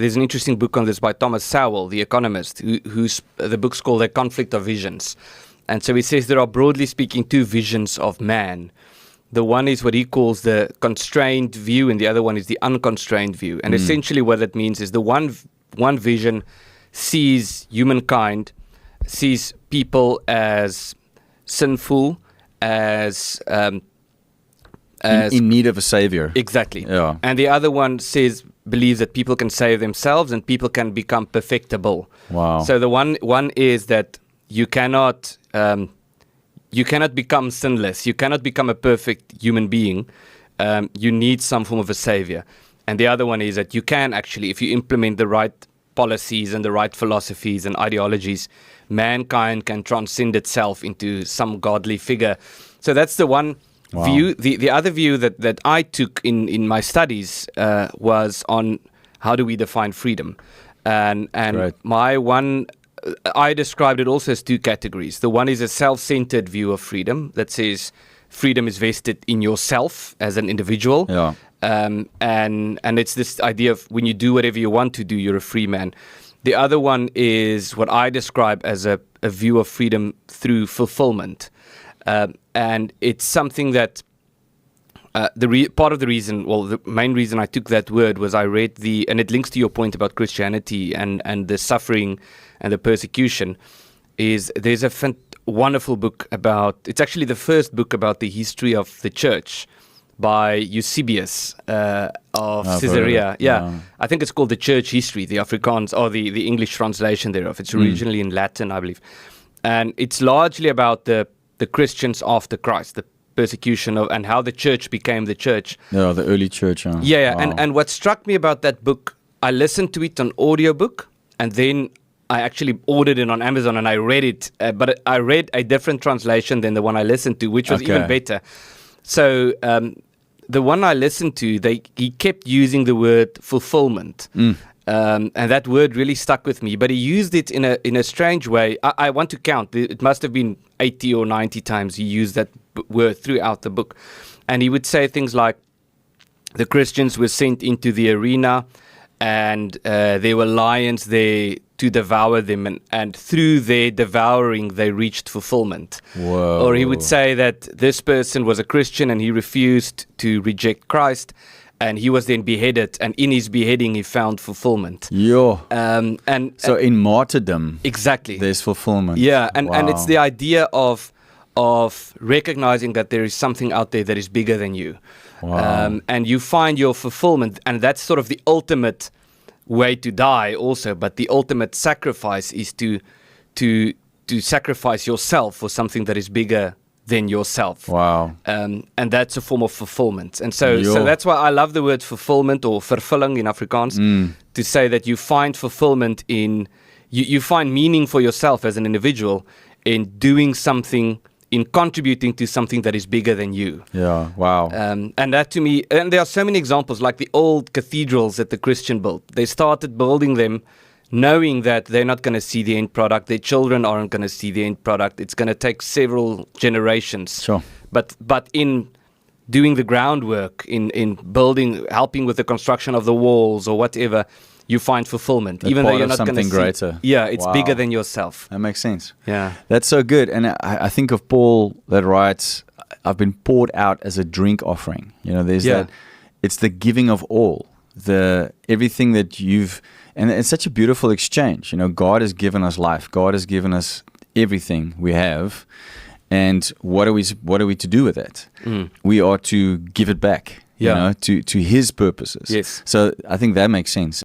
there's an interesting book on this by Thomas Sowell, the economist, the book's called The Conflict of Visions. And so he says there are, broadly speaking, two visions of man. The one is what he calls the constrained view, and the other one is the unconstrained view. And essentially what that means is the one vision sees humankind, sees people as sinful, as in need of a savior. Exactly. Yeah. And the other one believes that people can save themselves and people can become perfectible. Wow. So the one is that you cannot become sinless. You cannot become a perfect human being. You need some form of a savior. And the other one is that you can actually, if you implement the right policies and the right philosophies and ideologies, mankind can transcend itself into some godly figure. So that's the one view. The other view that I took in my studies was on how do we define freedom. And right. I described it also as two categories. The one is a self-centered view of freedom that says freedom is vested in yourself as an individual. Yeah. And it's this idea of when you do whatever you want to do, you're a free man. The other one is what I describe as a view of freedom through fulfillment. And it's something that the main reason I took that word was I read and it links to your point about Christianity and the suffering and the persecution, is there's a wonderful book it's actually the first book about the history of the church by Eusebius of Caesarea. Yeah. I think it's called The Church History, the Afrikaans, or the English translation thereof. It's originally in Latin, I believe. And it's largely about the Christians after Christ, the persecution and how the church became the church. Yeah, the early church. Yeah. Wow. And what struck me about that book, I listened to it on audiobook, and then I actually ordered it on Amazon and I read it, but I read a different translation than the one I listened to, which was even better. So the one I listened to, he kept using the word fulfillment. And that word really stuck with me, but he used it in a strange way. I want to count. It must have been 80 or 90 times he used that word throughout the book. And he would say things like, the Christians were sent into the arena and there were lions there to devour them, and through their devouring they reached fulfillment. Whoa. Or he would say that this person was a Christian and he refused to reject Christ, and he was then beheaded, and in his beheading he found fulfillment. So in martyrdom, exactly, there's fulfillment. Yeah, and it's the idea of recognizing that there is something out there that is bigger than you. Wow. And you find your fulfillment, and that's sort of the ultimate way to die also, but the ultimate sacrifice is to sacrifice yourself for something that is bigger than yourself. Wow. And that's a form of fulfillment. And so that's why I love the word fulfillment, or vervulling in Afrikaans, to say that you find fulfillment in, you find meaning for yourself as an individual in doing something, in contributing to something that is bigger than you. Yeah, wow. And that to me, and there are so many examples, like the old cathedrals that the Christian built. They started building them knowing that they're not going to see the end product. Their children aren't going to see the end product. It's going to take several generations. Sure. But in doing the groundwork, in building, helping with the construction of the walls or whatever, you find fulfillment, even though you're not going to see greater. Yeah, it's bigger than yourself. That makes sense. Yeah, that's so good. And I think of Paul that writes, "I've been poured out as a drink offering." There's that. It's the giving of all, everything that you've, and it's such a beautiful exchange. God has given us life. God has given us everything we have, and what are we to do with it? We are to give it back. To His purposes. Yes. So I think that makes sense.